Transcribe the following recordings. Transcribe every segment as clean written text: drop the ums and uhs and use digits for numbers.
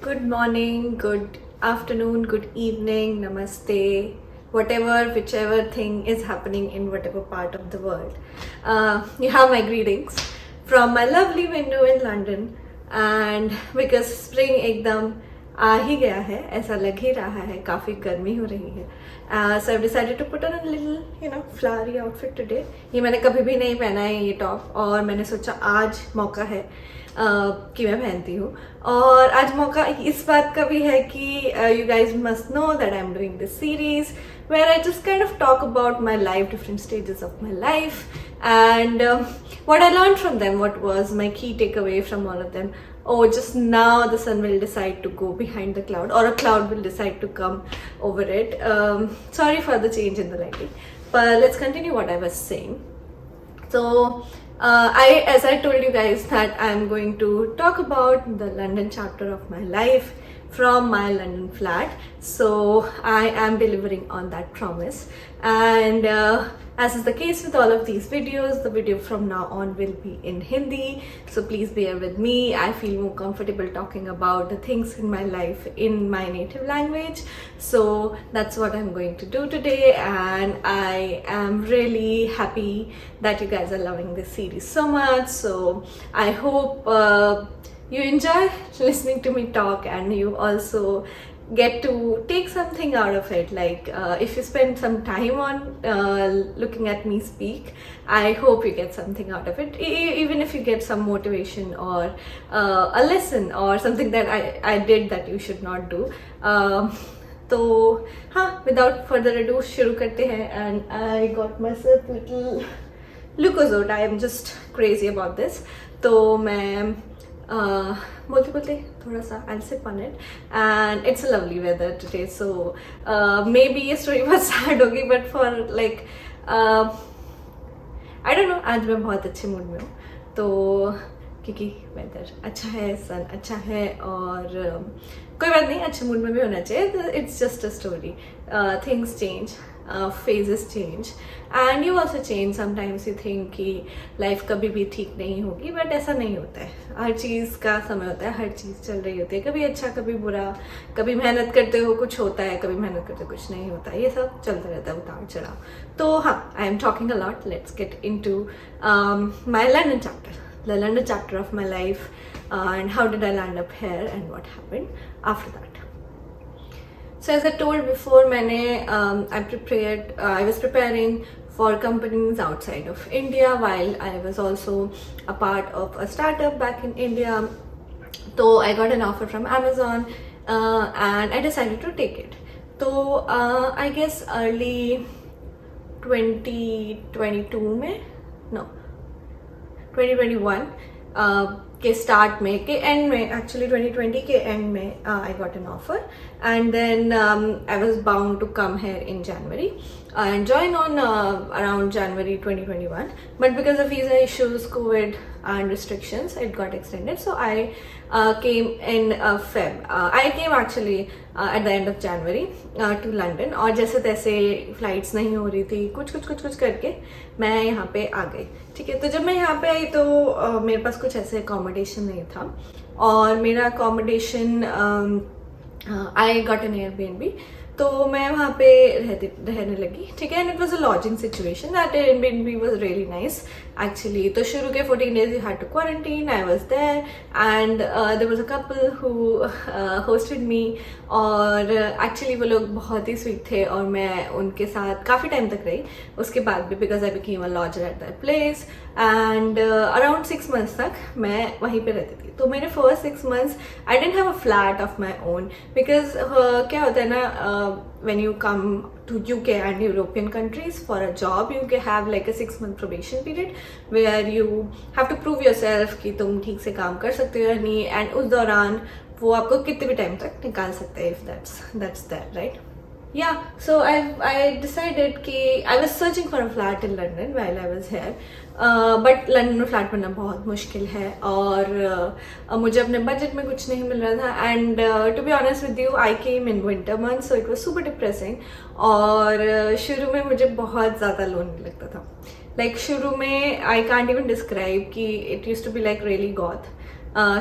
Good morning, good afternoon, good evening, namaste, whatever, whichever thing is happening in whatever part of the world. You have my greetings from my lovely window in London, and because spring एकदम आ ही गया है, ऐसा लग ही रहा है, काफ़ी गर्मी हो रही है. So I've decided to put on a little, flowery outfit today. ये मैंने कभी भी नहीं पहना है ये टॉप, और मैंने सोचा आज मौका है कि मैं पहनती हूँ. और आज मौका इस बात का भी है कि you guys must know that I'm doing this series where I just kind of talk about my life, different stages of my life, and what I learned from them, what was my key takeaway from all of them. Oh, just now the sun will decide to go behind the cloud, or a cloud will decide to come over it. Sorry for the change in the lighting, but let's continue what I was saying. So, as I told you guys that I'm going to talk about the London chapter of my life from my London flat. So I am delivering on that promise, and as is the case with all of these videos, the video from now on will be in Hindi, so please bear with me. I feel more comfortable talking about the things in my life in my native language, so that's what I'm going to do today, and I am really happy that you guys are loving this series so much. So I hope you enjoy listening to me talk, and you also get to take something out of it. Like if you spend some time on looking at me speak, I hope you get something out of it, even if you get some motivation or a lesson or something that I did that you should not do. तो हाँ, without further ado शुरू करते हैं. And I got myself little Lucozade. I am just crazy about this. तो मैं बोलते बोलते थोड़ा सा I'll sip on it, and it's a lovely weather today, so maybe ये story बहुत sad होगी, but for like I don't know, आज मैं बहुत अच्छे मूड में हूँ, तो क्योंकि वेदर अच्छा है, सन अच्छा है, और कोई बात नहीं, अच्छे मूड में भी होना चाहिए. It's just a story. Things change, phases change, and you also change. Sometimes you think कि लाइफ कभी भी ठीक नहीं होगी, बट ऐसा नहीं होता है. हर चीज़ का समय होता है, हर चीज़ चल रही होती है, कभी अच्छा कभी बुरा, कभी मेहनत करते हो कुछ होता है, कभी मेहनत करते हो कुछ नहीं होता है, ये सब चलता रहता है, उतार चढ़ाव. तो हाँ, I am talking a lot. Let's get into my London chapter, the London chapter of my life, and how did I land up here and what happened after that. So as I told before, I was preparing for companies outside of India while I was also a part of a startup back in India. So I got an offer from Amazon, and I decided to take it. So I guess early 2022 में, no, 2021 के start में, के end में, actually 2020 के end में I got an offer, and then I was bound to come here in January and join on around January 2021, but because of visa issues, COVID and restrictions, it got extended. So I came in Feb. I came actually at the end of January to London, और जैसे तैसे flights नहीं हो रही थी, कुछ करके मैं यहाँ पे आ गई. ठीक है, तो जब मैं यहाँ पे आई तो मेरे पास कुछ ऐसे अकोमोडेशन नहीं था, और मेरा accommodation I got an Airbnb, तो मैं वहाँ पे रहने लगी. ठीक है, and it was a lodging situation. That Airbnb was really nice actually. तो शुरू के 14 days you had to quarantine. I was there, and there was a couple who hosted me, और एक्चुअली वो लोग बहुत ही स्वीट थे, और मैं उनके साथ काफ़ी टाइम तक रही उसके बाद भी, because I became a logger at that place. And around 6 months तक मैं वहीं पे रहती थी. तो मेरे first 6 months I didn't have a flat of my own, because क्या होता है ना, when you come to UK and European countries for a job, you have like a 6-month probation period where you have to prove yourself कि तुम ठीक से काम कर सकते हो या नहीं, and उस दौरान वो आपको कितने भी टाइम तक निकाल सकते हैं, if that's that, right? Yeah, so I decided कि I was searching for a flat in London while I was here, but London में फ्लैट मिलना बहुत मुश्किल है, और मुझे अपने बजट में कुछ नहीं मिल रहा था. And to be honest with you, I came in winter month, so it was super depressing. और शुरू में मुझे बहुत ज़्यादा लोनली लगता था. लाइक शुरू में आई कांट इवन डिस्क्राइब कि it used to be like really goth.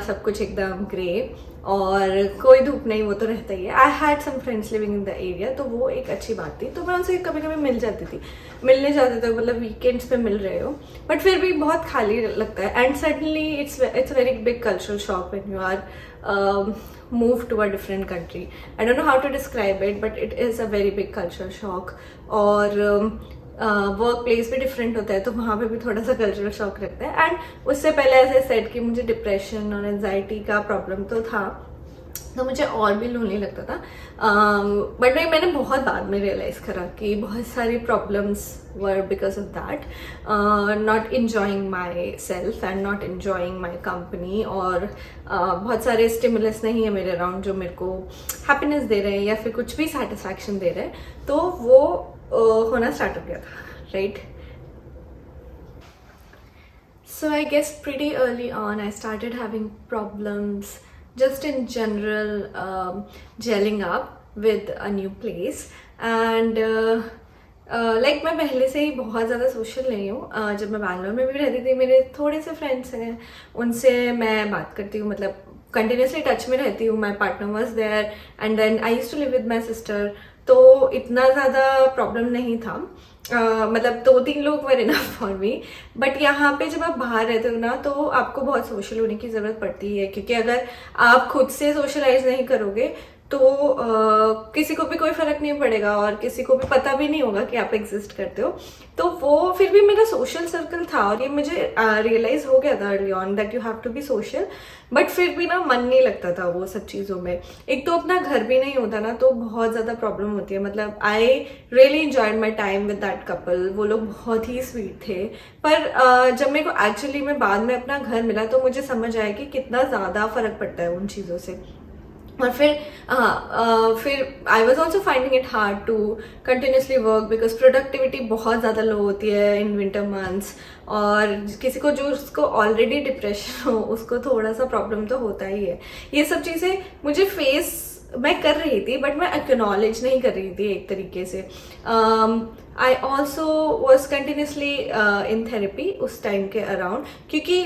सब कुछ एकदम ग्रे और कोई धूप नहीं, वो तो रहता ही है. I had some friends living in the area, तो वो एक अच्छी बात थी. तो मैं उनसे कभी कभी मिल जाती थी, मिलने जाते थे, मतलब वीकेंड्स पे मिल रहे हो, बट फिर भी बहुत खाली लगता है. And suddenly it's very big cultural shock when you are move to a different country. I don't know how to describe it, but it is a very big cultural shock. और work place भी different होता है, तो वहाँ पे भी थोड़ा सा कल्चरल शॉक रहता है. एंड उससे पहले ऐसे सेट कि मुझे डिप्रेशन और एंजाइटी का प्रॉब्लम तो था, तो मुझे और भी लोनली लगता था. बट मैंने बहुत बाद में रियलाइज़ करा कि बहुत सारी problems were because of that. Not enjoying my self and not enjoying my company, और बहुत सारे स्टिमुलस नहीं है मेरे अराउंड जो मेरे को हैप्पीनेस दे रहे हैं या फिर कुछ भी सेटिस्फैक्शन दे रहे हैं. तो वो होना स्टार्ट हो गया था, right. So I guess pretty early on I started having problems just in general, gelling up with a new place. And like मैं पहले से ही बहुत ज़्यादा सोशल नहीं हूँ. जब मैं बैंगलोर में भी रहती थी, मेरे थोड़े से फ्रेंड्स हैं, उनसे मैं बात करती हूँ, मतलब कंटिन्यूसली टच में रहती हूँ. My partner was there and then I used to live with my sister, तो इतना ज़्यादा प्रॉब्लम नहीं था. मतलब 2-3 लोग were enough for me. But यहाँ पे जब आप बाहर रहते हो ना, तो आपको बहुत सोशल होने की ज़रूरत पड़ती है, क्योंकि अगर आप खुद से सोशलाइज नहीं करोगे तो किसी को भी कोई फर्क नहीं पड़ेगा और किसी को भी पता भी नहीं होगा कि आप एग्जिस्ट करते हो. तो वो फिर भी मेरा सोशल सर्कल था, और ये मुझे रियलाइज हो गया था early on that you have to be social. But फिर भी ना मन नहीं लगता था वो सब चीज़ों में. एक तो अपना घर भी नहीं होता ना, तो बहुत ज़्यादा प्रॉब्लम होती है. मतलब I really enjoyed my time with that couple. वो लोग बहुत ही स्वीट थे. पर जब मेरे को एक्चुअली में बाद में अपना घर मिला, तो मुझे समझ आया कि कितना ज़्यादा फर्क पड़ता है उन चीज़ों से. और फिर I was also finding it hard to continuously work, because productivity बहुत ज़्यादा लो होती है इन विंटर मंथ्स. और किसी को जो उसको ऑलरेडी डिप्रेशन हो, उसको थोड़ा सा प्रॉब्लम तो होता ही है. ये सब चीज़ें मुझे फेस मैं कर रही थी, बट मैं एक्नॉलेज नहीं कर रही थी एक तरीके से. I also was continuously in therapy उस टाइम के अराउंड, क्योंकि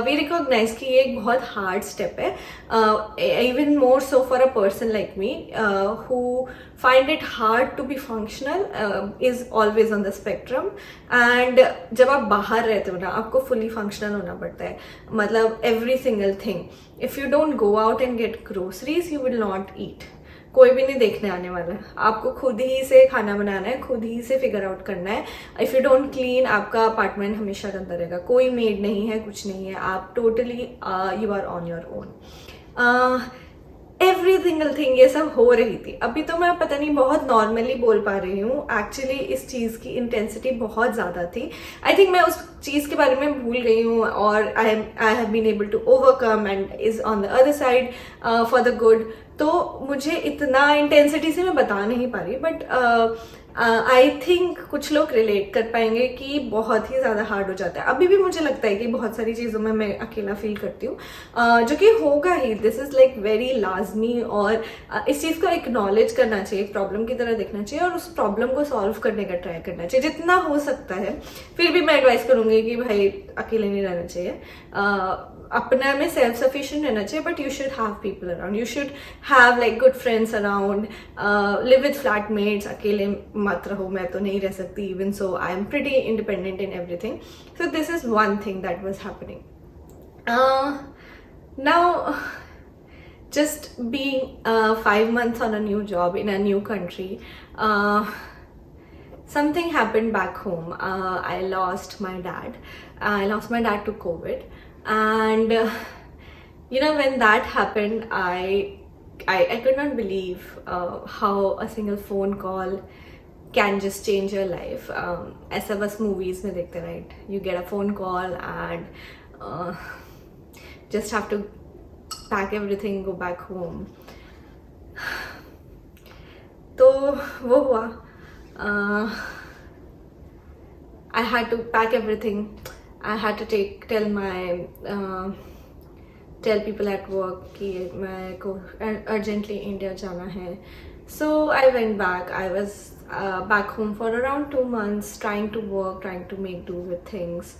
वी रिकॉग्नाइज कि ये एक बहुत हार्ड स्टेप है. Even more so for a person like me who find it hard to be functional, is always on the spectrum. And जब आप बाहर रहते हो ना, आपको fully functional होना पड़ता है. मतलब every single thing. If you don't go out and get groceries, you will not eat. कोई भी नहीं देखने आने वाला है. आपको खुद ही से खाना बनाना है, खुद ही से फिगर आउट करना है. इफ़ यू डोंट क्लीन, आपका अपार्टमेंट हमेशा गंदा रहेगा. कोई मेड नहीं है, कुछ नहीं है. आप totally you are on your own. Every single thing ये सब हो रही थी. अभी तो मैं पता नहीं बहुत नॉर्मली बोल पा रही हूँ. एक्चुअली इस चीज़ की इंटेंसिटी बहुत ज़्यादा थी. आई थिंक मैं उस चीज़ के बारे में भूल गई हूँ, और I have been able to overcome and is on the other side for the good. तो मुझे इतना इंटेंसिटी से मैं बता नहीं पा रही, बट आई थिंक कुछ लोग रिलेट कर पाएंगे कि बहुत ही ज़्यादा हार्ड हो जाता है. अभी भी मुझे लगता है कि बहुत सारी चीज़ों में मैं अकेला फील करती हूँ, जो कि होगा ही. दिस इज़ लाइक वेरी लाजमी, और इस चीज़ को एक्नॉलेज करना चाहिए, एक प्रॉब्लम की तरह देखना चाहिए, और उस प्रॉब्लम को सॉल्व करने का ट्राई करना चाहिए जितना हो सकता है. फिर भी मैं एडवाइस करूँगी कि भाई अकेले नहीं रहना चाहिए, अपने में सेल्फ सफिशिएंट रहना चाहिए. But you should have people around, you should have like good friends around, live with flatmates. अकेले मत रहो. मैं तो नहीं रह सकती. Even so I am pretty independent in everything. So this is one thing that was happening. Now just being 5 months on a new job in a new country, something happened back home. I lost my dad. I lost my dad to COVID, and you know, when that happened, I could not believe how a single phone call can just change your life. ऐसा बस movies में देखते, right? You get a phone call and just have to pack everything, go back home. तो वो हुआ. I had to pack everything. I had to tell people at work कि मैं को urgently India जाना है. So I went back. I was back home for around 2 months, trying to work, trying to make do with things.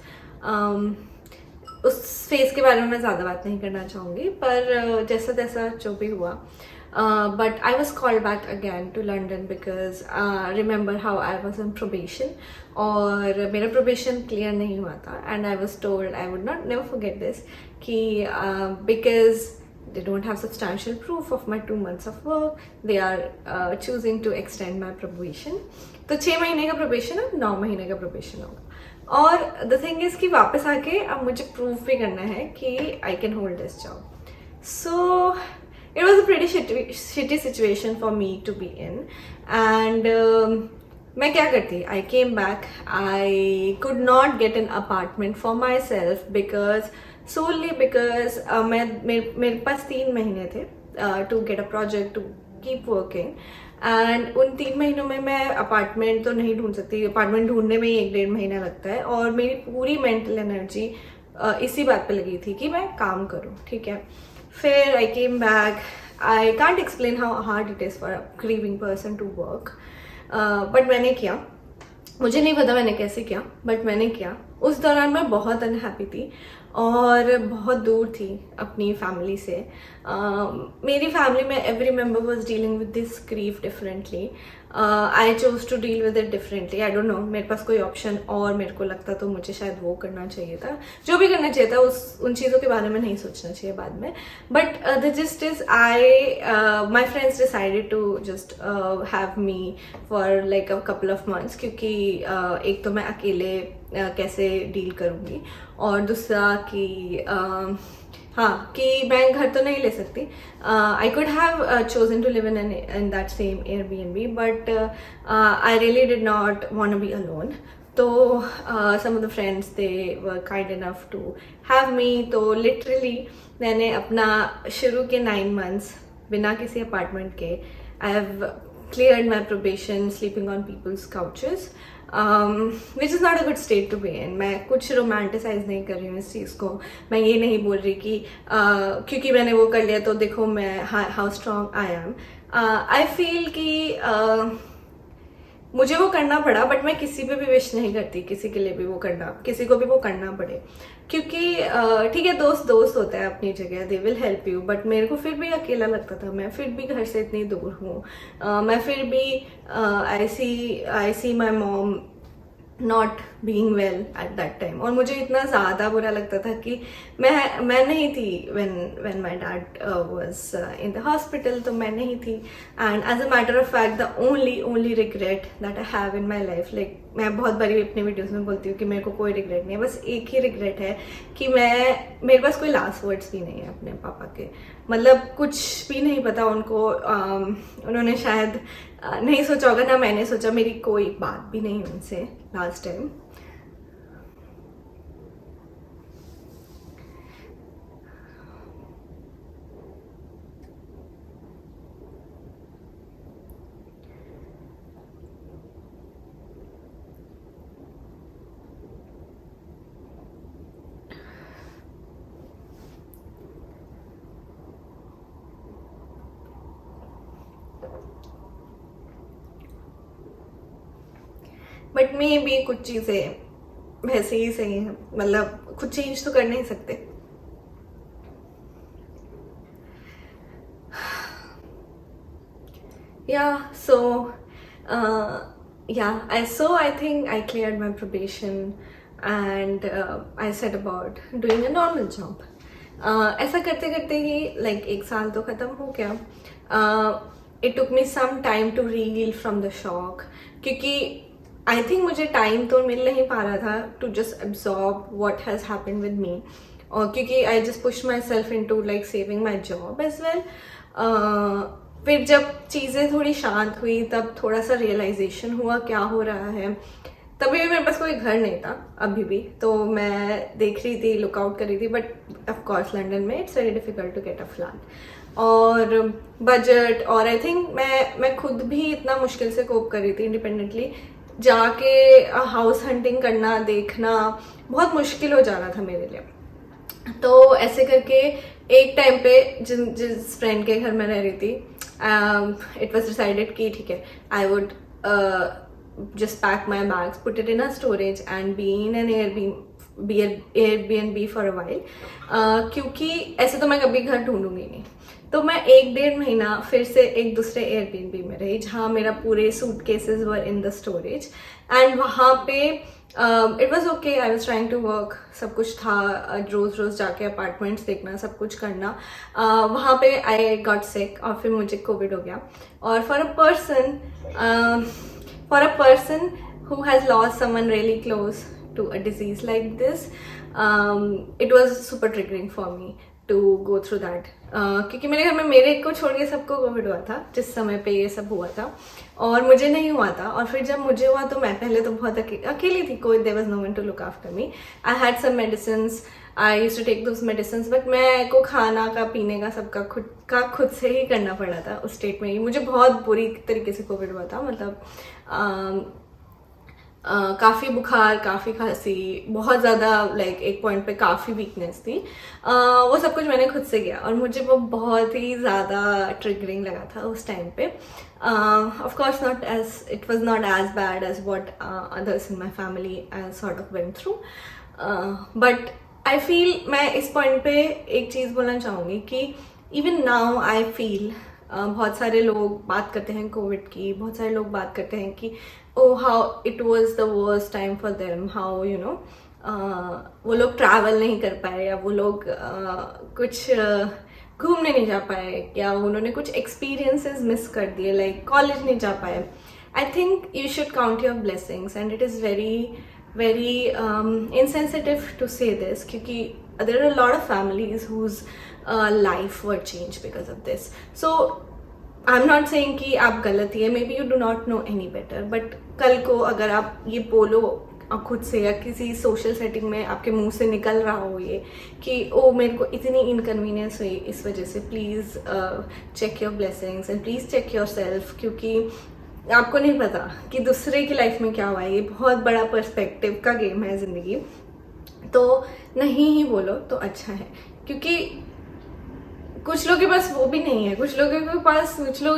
उस phase के बारे में मैं ज़्यादा बात नहीं करना चाहूँगी, पर जैसा तैसा जो भी हुआ. But I was called back again to London because remember how I was on probation और मेरा probation clear नहीं हुआ था, and I was told I would not never forget this कि because they don't have substantial proof of my 2 months of work, they are choosing to extend my probation. तो 6 महीने का probation अब 9 महीने का probation होगा. और the thing is कि वापस आके अब मुझे proof भी करना है कि I can hold this job. So it was a pretty shitty situation for me to be in, and मैं क्या करती? I came back. I could not get an apartment for myself because solely because मेरे पास 3 महीने थे to get a project to keep working, and उन 3 महीनों में मैं अपार्टमेंट तो नहीं ढूंढ सकती. अपार्टमेंट ढूंढने में ही 1-1.5 महीना लगता है, और मेरी पूरी मेंटल एनर्जी इसी बात पे लगी थी कि मैं काम करूँ. ठीक है, फिर I came back. I can't explain how hard it is for a grieving person to work. But मैंने किया. मुझे नहीं पता मैंने कैसे किया, बट मैंने किया. उस दौरान मैं बहुत अनहैप्पी थी और बहुत दूर थी अपनी फैमिली से. मेरी फैमिली में every member was dealing with this grief differently. I chose to deal with it differently. I don't know, मेरे पास कोई ऑप्शन और मेरे को लगता तो मुझे शायद वो करना चाहिए था. जो भी करना चाहिए था उन चीज़ों के बारे में नहीं सोचना चाहिए बाद में. But the gist is my friends decided to just have me for like a couple of months, क्योंकि एक तो मैं अकेले कैसे डील करूँगी, और दूसरा कि हाँ कि मैं घर तो नहीं ले सकती. I could have chosen to live in that same Airbnb, but I really did not want to be alone. तो some of the friends they were kind enough to have me. तो लिटरली मैंने अपना शुरू के 9 months बिना किसी apartment के I have cleared my probation sleeping on people's couches, which is not a good state to be in. मैं कुछ रोमांटिसाइज नहीं कर रही हूँ इस चीज़ को. मैं ये नहीं बोल रही कि क्योंकि मैंने वो कर लिया तो देखो मैं how strong I am. I feel कि मुझे वो करना पड़ा, बट मैं किसी पे भी विश नहीं करती किसी के लिए भी वो करना, किसी को भी वो करना पड़े. क्योंकि ठीक है, दोस्त होता है अपनी जगह, they will help you, but मेरे को फिर भी अकेला लगता था. मैं फिर भी घर से इतनी दूर हूँ. मैं फिर भी I see my mom not being well at that time, और मुझे इतना ज़्यादा बुरा लगता था कि मैं नहीं थी when my dad was in the hospital. तो मैं नहीं थी. and as a matter of fact the only regret that I have in my life, like मैं बहुत बारी अपने वीडियोस में बोलती हूँ कि मेरे को कोई रिग्रेट नहीं है, बस एक ही रिग्रेट है कि मेरे पास कोई लास्ट वर्ड्स भी नहीं है अपने पापा के. मतलब कुछ भी नहीं पता उनको. उन्होंने शायद नहीं सोचा होगा, ना मैंने सोचा. मेरी कोई बात भी नहीं उनसे लास्ट टाइम. बट मे भी कुछ चीज़ें वैसे ही सही हैं. मतलब कुछ चेंज तो कर नहीं सकते. Yeah, so I think I cleared my probation, and I set about doing a normal job. ऐसा करते करते ही like 1 साल तो ख़त्म हो गया. It took me some time to reel from the shock, क्योंकि आई थिंक मुझे टाइम तो मिल नहीं पा रहा था to just absorb what has happened with me, और क्योंकि I just push myself into like saving my job as well. फिर जब चीज़ें थोड़ी शांत हुई तब थोड़ा सा रियलाइजेशन हुआ क्या हो रहा है. तभी भी मेरे पास कोई घर नहीं था अभी भी, तो मैं देख रही थी, लुकआउट कर रही थी. बट ऑफकोर्स लंदन में it's very difficult to get a flat, और बजट, और आई थिंक मैं खुद भी इतना मुश्किल से कोप कर रही थी इंडिपेंडेंटली. जाके हाउस हंटिंग करना, देखना बहुत मुश्किल हो जा रहा था मेरे लिए. तो ऐसे करके एक टाइम पे जिस फ्रेंड के घर में रह रही थी, इट वाज डिसाइडेड कि ठीक है, I would just pack my bags, put it in a storage and be in an B Airbnb for a while, क्योंकि ऐसे तो मैं कभी घर ढूंढूंगी नहीं। तो मैं 1-1.5 महीना फिर से एक दूसरे Airbnb में रही जहाँ मेरा पूरे suitcases were in the storage, and वहाँ पे it was okay, I was trying to work, सब कुछ था, रोज रोज जाके अपार्टमेंट्स देखना, सब कुछ करना। वहाँ पे आई गॉट सिक और फिर मुझे कोविड हो गया। और for a person who has lost someone really close to a disease like this, it was super triggering for me to go through that, क्योंकि मेरे घर में मेरे को छोड़ के सबको कोविड हुआ था जिस समय पे ये सब हुआ था, और मुझे नहीं हुआ था। और फिर जब मुझे हुआ तो मैं पहले तो बहुत अकेली थी, कोई there was no one to look after me. I had some medicines, I used to take those medicines, but मैं को खाना का पीने का सबका खुद से ही करना पड़ा था उस स्टेट में ही। मुझे बहुत बुरी तरीके से कोविड हुआ था, मतलब काफ़ी बुखार, काफ़ी खांसी, बहुत ज़्यादा, लाइक एक पॉइंट पे काफ़ी वीकनेस थी। वो सब कुछ मैंने खुद से किया और मुझे वो बहुत ही ज़्यादा ट्रिगरिंग लगा था उस टाइम पे। Of course not as it was not as bad as what others in my family sort of went through, but I feel, मैं इस पॉइंट पे एक चीज़ बोलना चाहूँगी कि इवन नाउ आई फील, बहुत सारे लोग बात करते हैं कोविड की, बहुत सारे लोग बात करते हैं कि oh how it was the worst time for them, how you know वो लोग ट्रैवल नहीं कर पाए, या वो लोग कुछ घूमने नहीं जा पाए, या उन्होंने कुछ एक्सपीरियंसेस मिस कर दिए, लाइक कॉलेज नहीं जा पाए। I think you should count your blessings, and it is very insensitive to say this, क्योंकि there are a lot of families whose life were changed because of this. So I'm not saying कि आप गलत ही है, may be you do not know any better, but कल को अगर आप ये बोलो खुद से, या किसी सोशल सेटिंग में आपके मुंह से निकल रहा हो ये कि ओ मेरे को इतनी इनकन्वीनियंस हुई इस वजह से, please check your blessings and please check yourself, क्योंकि आपको नहीं पता कि दूसरे की लाइफ में क्या हुआ है। ये बहुत बड़ा पर्सपेक्टिव का गेम है ज़िंदगी, तो नहीं ही बोलो तो अच्छा है, क्योंकि कुछ लोगों के पास वो भी नहीं है। कुछ लोगों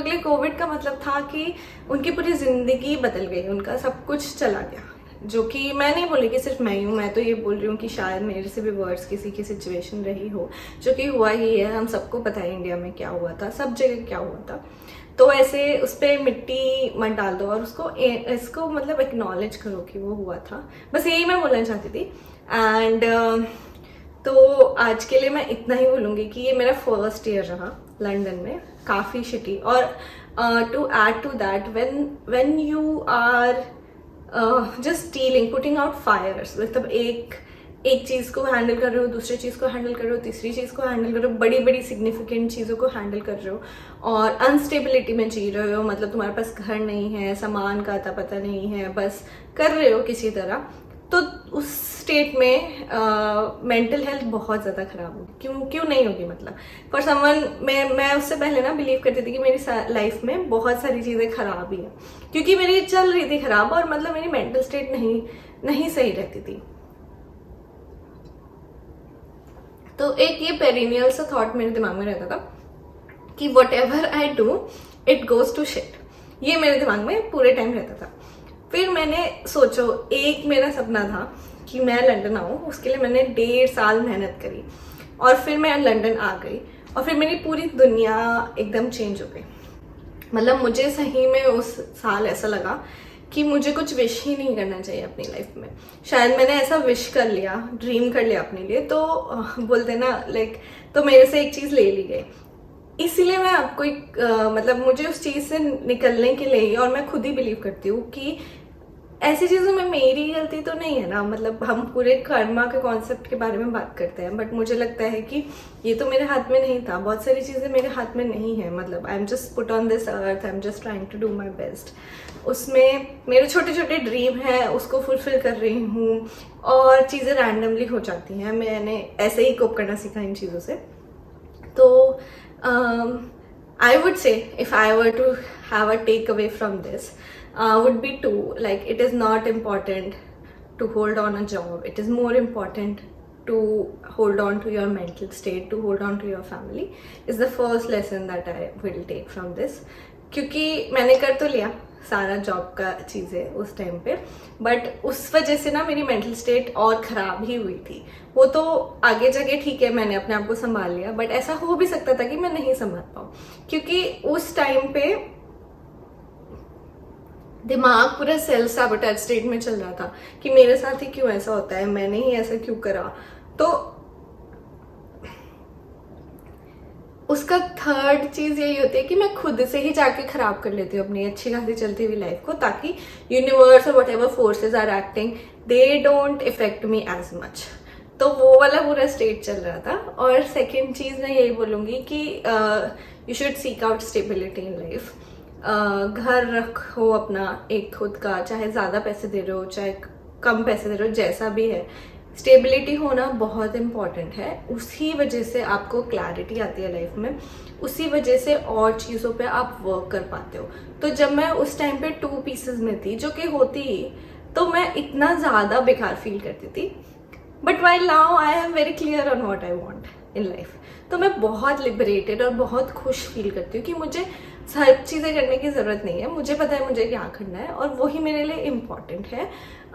के लिए कोविड का मतलब था कि उनकी पूरी ज़िंदगी बदल गई, उनका सब कुछ चला गया, जो कि मैं नहीं बोली कि सिर्फ मैं हूँ, मैं तो ये बोल रही हूँ कि शायद मेरे से भी वर्स किसी की सिचुएशन रही हो, जो कि हुआ ही है। हम सबको पता है इंडिया में क्या हुआ था, सब जगह क्या हुआ था। तो ऐसे उस पर मिट्टी मत डाल दो और इसको मतलब एक्नॉलेज करो कि वो हुआ था। बस यही मैं बोलना चाहती थी। एंड तो आज के लिए मैं इतना ही बोलूँगी कि ये मेरा फर्स्ट ईयर रहा लंदन में, काफ़ी शिटी। और to add to that, when you are just dealing, putting out fires, मतलब एक चीज़ को हैंडल कर रहे हो, दूसरी चीज़ को हैंडल कर रहे हो, तीसरी चीज़ को हैंडल कर रहे हो, बड़ी बड़ी सिग्निफिकेंट चीज़ों को हैंडल कर रहे हो, और अनस्टेबिलिटी में जी रहे हो, मतलब तुम्हारे पास घर नहीं है, सामान का अता पता नहीं है, बस कर रहे हो किसी तरह, तो उस स्टेट में मेंटल हेल्थ बहुत ज़्यादा ख़राब होगी। क्यों नहीं होगी, मतलब फॉर समवन, मैं उससे पहले ना बिलीव करती थी कि मेरी लाइफ में बहुत सारी चीज़ें ख़राब ही हैं, क्योंकि मेरी चल रही थी ख़राब, और मतलब मेरी मेंटल स्टेट नहीं सही रहती थी। तो एक ये पेरिनियल सा थॉट मेरे दिमाग में रहता था कि whatever I do it goes to shit, ये मेरे दिमाग में पूरे टाइम रहता था। फिर मैंने सोचो, एक मेरा सपना था कि मैं लंदन आऊँ, उसके लिए मैंने 1.5 साल मेहनत करी, और फिर मैं लंदन आ गई, और फिर मेरी पूरी दुनिया एकदम चेंज हो गई। मतलब मुझे सही में उस साल ऐसा लगा कि मुझे कुछ विश ही नहीं करना चाहिए अपनी लाइफ में। शायद मैंने ऐसा विश कर लिया, ड्रीम कर लिया अपने लिए, तो बोलते ना लाइक, तो मेरे से एक चीज़ ले ली गई। इसीलिए मैं आपको मतलब मुझे उस चीज़ से निकलने के लिए, और मैं खुद ही बिलीव करती हूँ कि ऐसी चीज़ों में मेरी गलती तो नहीं है ना। मतलब हम पूरे कर्मा के कॉन्सेप्ट के बारे में बात करते हैं, बट मुझे लगता है कि ये तो मेरे हाथ में नहीं था, बहुत सारी चीज़ें मेरे हाथ में नहीं है। मतलब I am just put on this earth, I am just trying to do my best. उसमें मेरे छोटे छोटे ड्रीम हैं, उसको फुलफिल कर रही हूँ, और चीज़ें रैंडमली हो जाती हैं। मैंने ऐसे ही कोप करना सीखा इन चीज़ों से। तो I would say, if I were to have a takeaway from this, would be to, like, it is not important to hold on a job. It is more important to hold on to your mental state, to hold on to your family, is the first lesson that I will take from this. क्योंकि मैंने कर तो लिया सारा job का चीज़ें उस time पे, बट उस वजह से ना मेरी मेंटल स्टेट और ख़राब ही हुई थी। वो तो आगे जाके ठीक है, मैंने अपने आप को संभाल लिया, बट ऐसा हो भी सकता था कि मैं नहीं संभाल पाऊँ, क्योंकि उस टाइम पे दिमाग पूरा सेल्फ सैबोटेज स्टेट में चल रहा था कि मेरे साथ ही क्यों ऐसा होता है, मैंने ही ऐसा क्यों करा। तो उसका थर्ड चीज यही होती है कि मैं खुद से ही जाके खराब कर लेती हूँ अपनी अच्छी खासी चलती हुई लाइफ को, ताकि यूनिवर्स और whatever forces are acting they don't effect me as much. तो वो वाला पूरा स्टेट चल रहा था। और सेकेंड चीज मैं यही बोलूंगी कि you should seek out stability in life. घर रखो अपना एक खुद का, चाहे ज्यादा पैसे दे रहे हो चाहे कम पैसे दे रहे हो, जैसा भी है, स्टेबिलिटी होना बहुत इंपॉर्टेंट है। उसी वजह से आपको क्लैरिटी आती है लाइफ में, उसी वजह से और चीज़ों पे आप वर्क कर पाते हो। तो जब मैं उस टाइम पे 2 पीसेस में थी, जो कि होती ही, तो मैं इतना ज़्यादा बेकार फील करती थी। But while now I am very clear on what I want in life. तो मैं बहुत लिबरेटेड और बहुत खुश फील करती हूँ कि मुझे हर चीज़ें करने की ज़रूरत नहीं है, मुझे पता है मुझे क्या करना है, और वही मेरे लिए इम्पॉर्टेंट है।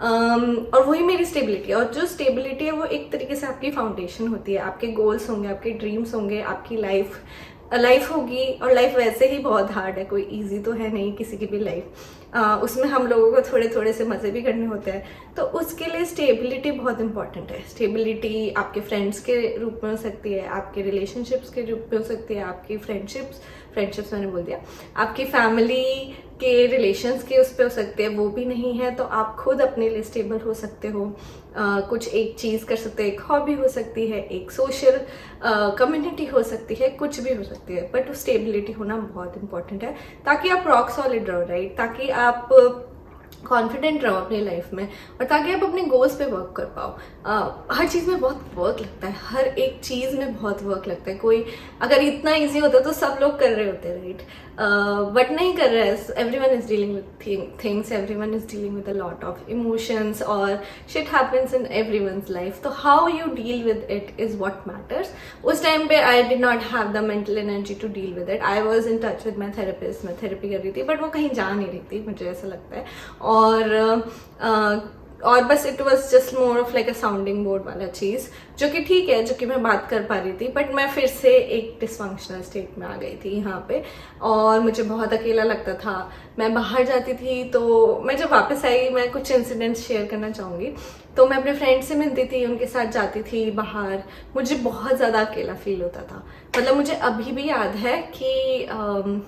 और वही मेरी स्टेबिलिटी है। और जो स्टेबिलिटी है वो एक तरीके से आपकी फाउंडेशन होती है। आपके गोल्स होंगे, आपके ड्रीम्स होंगे, आपकी लाइफ होगी। और लाइफ वैसे ही बहुत हार्ड है, कोई इजी तो है नहीं किसी की भी लाइफ। उसमें हम लोगों को थोड़े थोड़े से मज़े भी करने होते हैं। तो उसके लिए स्टेबिलिटी बहुत इंपॉर्टेंट है। स्टेबिलिटी आपके फ्रेंड्स के रूप में हो सकती है, आपके रिलेशनशिप्स के रूप में हो सकती है, आपकी फ्रेंडशिप्स मैंने बोल दिया, आपकी फैमिली के रिलेशंस के उस पर हो सकते हैं। वो भी नहीं है तो आप खुद अपने लिए स्टेबल हो सकते हो। कुछ एक चीज़ कर सकते हैं, एक हॉबी हो सकती है, एक सोशल कम्युनिटी हो सकती है, कुछ भी हो सकती है, बट स्टेबिलिटी होना बहुत इंपॉर्टेंट है, ताकि आप रॉक सॉलिड रहो, राइट, ताकि आप कॉन्फिडेंट रहो अपनी लाइफ में, और ताकि आप अपने गोल्स पे वर्क कर पाओ। हर चीज़ में बहुत वर्क लगता है, हर एक चीज़ में बहुत वर्क लगता है। कोई अगर इतना इजी होता तो सब लोग कर रहे होते, राइट, बट नहीं कर रहे हैं। Everyone is dealing with things, everyone is dealing with a lot of emotions, और shit happens in everyone's life. तो how you deal with it is what matters. उस टाइम पे I did not have the mental energy to deal with it. I was in touch with my therapist, मैं therapy कर रही थी, but वो कहीं जा नहीं रही थी, मुझे ऐसा लगता है। और बस it was just more of like a sounding board वाला चीज़, जो कि ठीक है, जो कि मैं बात कर पा रही थी, बट मैं फिर से एक डिसफंक्शनल स्टेट में आ गई थी यहाँ पे, और मुझे बहुत अकेला लगता था। मैं बाहर जाती थी, तो मैं जब वापस आई, मैं कुछ इंसिडेंट्स शेयर करना चाहूँगी। तो मैं अपने फ्रेंड से मिलती थी, उनके साथ जाती थी बाहर, मुझे बहुत ज़्यादा अकेला फील होता था। मतलब मुझे अभी भी याद है कि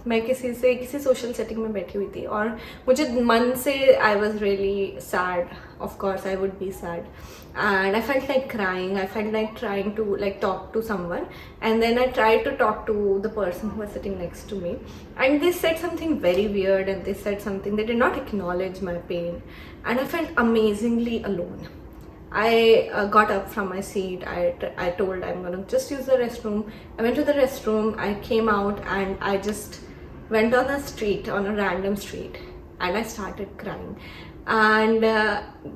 मैं किसी सोशल सेटिंग में बैठी हुई थी, और मुझे मन से I was really sad, of course I would be sad, and I felt like crying. I felt like trying to like talk to someone, and then I tried to talk to the person who was sitting next to me, and they said something very weird, and they said something, they did not acknowledge my pain, and I felt amazingly alone. I got up from my seat. I told I'm gonna just use the restroom. I went to the restroom. I came out and I just went on a street, on a random street, and I started crying. And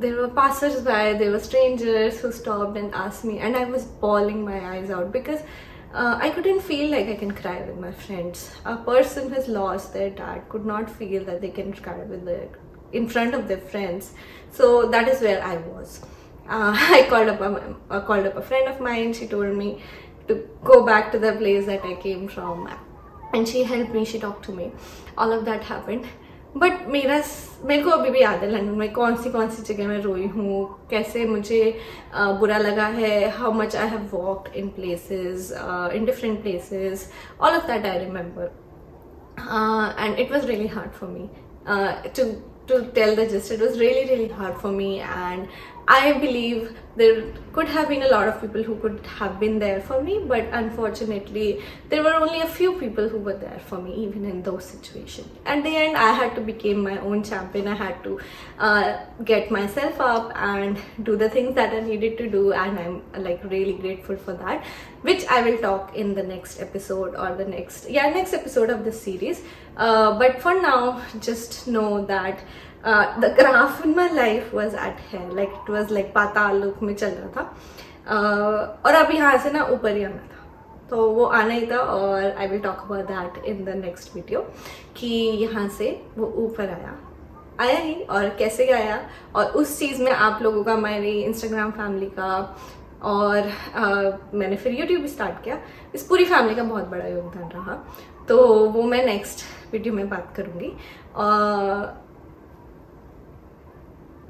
there were passers-by, there were strangers who stopped and asked me, and I was bawling my eyes out because I couldn't feel like I can cry with my friends. A person who has lost their dad could not feel that they can cry in front of their friends. So that is where I was. I called up a friend of mine. She told me to go back to the place that I came from, and she helped me, she talked to me. All of that happened. But मेरे को अभी भी याद है London में कौन सी जगह में रोई हूँ, कैसे मुझे बुरा लगा है, how much I have walked in places, in different places, all of that I remember, and it was really hard for me to tell the gist. It was really hard for me, and I believe there could have been a lot of people who could have been there for me, but unfortunately there were only a few people who were there for me even in those situations. At the end I had to become my own champion. I had to get myself up and do the things that I needed to do, and I'm like really grateful for that, which I will talk in the next episode, or the next episode of this series. But for now, just know that the graph in my life was at hell, like it was like पाताल लोक में चल रहा था, और अब यहाँ से ना ऊपर ही आना था, तो वो आना ही था और I will talk about that in the next video कि यहाँ से वो ऊपर आया ही और कैसे आया, और उस चीज़ में आप लोगों का, मेरी इंस्टाग्राम फैमिली का और मैंने फिर यूट्यूब भी स्टार्ट किया, इस पूरी फैमिली का बहुत बड़ा योगदान रहा। तो वो मैं नेक्स्ट वीडियो में बात करूँगी।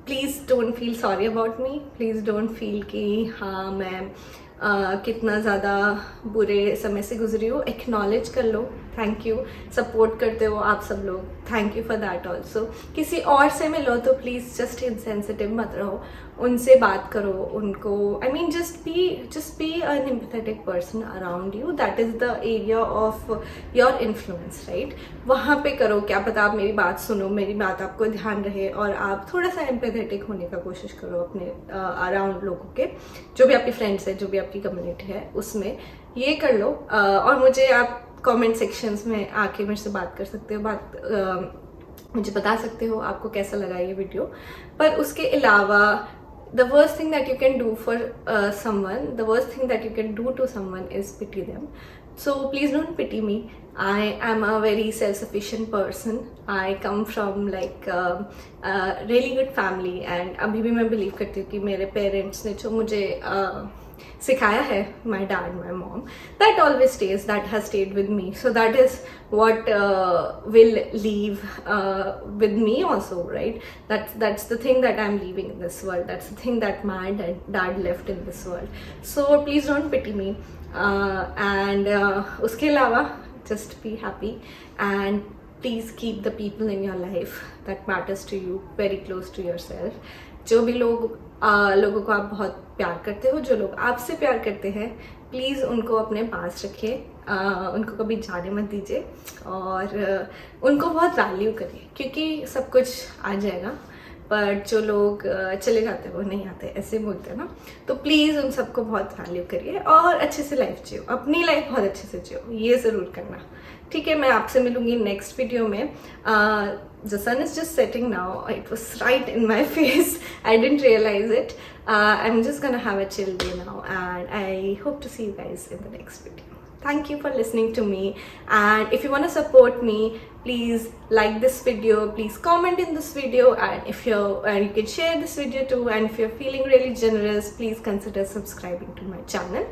Please don't feel sorry about me, please don't feel कि हाँ मैं कितना ज़्यादा बुरे समय से गुजरी हूँ। एक्नॉलेज कर लो, थैंक यू, सपोर्ट करते हो आप सब लोग, thank you for that also. किसी और से मिलो तो प्लीज़ जस्ट इनसेंसिटिव मत रहो, उनसे बात करो, उनको I mean just be an empathetic person around you, that is the area of your influence, right. वहाँ पे करो, क्या पता आप मेरी बात सुनो, मेरी बात आपको ध्यान रहे और आप थोड़ा सा एम्पैथेटिक होने का कोशिश करो अपने अराउंड लोगों के, जो भी आपके फ्रेंड्स हैं, जो भी आपकी कम्युनिटी है उसमें, ये कर लो। और मुझे आप कमेंट सेक्शंस में आके मेरे से बात कर सकते हो, मुझे बता सकते हो आपको कैसा लगा ये वीडियो। पर उसके अलावा the worst thing that you can do for someone, the worst thing that you can do to someone is pity them. So please don't pity me. I am a very self-sufficient person. I come from like a really good family and अभी भी मैं believe करती हूँ कि मेरे parents ने जो मुझे सिखाया है, my dad, my mom, that always stays, that has stayed with me. So that is what will leave with me also, right? That's the thing that I'm leaving in this world. That's the thing that my dad left in this world. So please don't pity me. And उसके अलावा just be happy and please keep the people in your life that matters to you very close to yourself. जो भी लोगों को आप बहुत प्यार करते हो, जो लोग आपसे प्यार करते हैं, प्लीज़ उनको अपने पास रखिए, उनको कभी जाने मत दीजिए और उनको बहुत वैल्यू करिए, क्योंकि सब कुछ आ जाएगा पर जो लोग चले जाते हैं वो नहीं आते, ऐसे बोलते हैं ना। तो प्लीज़ उन सबको बहुत वैल्यू करिए और अच्छे से लाइफ जियो, अपनी लाइफ बहुत अच्छे से जियो, ये ज़रूर करना, ठीक है। मैं आपसे मिलूंगी नेक्स्ट वीडियो में। The sun is just setting now. It was right in my face. I didn't realize it. I'm just gonna have a chill day now and I hope to see you guys in the next video. Thank you for listening to me, and if you want to support me, please like this video, please comment in this video, and you can share this video too, and if you're feeling really generous, please consider subscribing to my channel.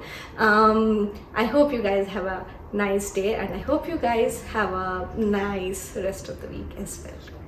I hope you guys have a nice day and I hope you guys have a nice rest of the week as well.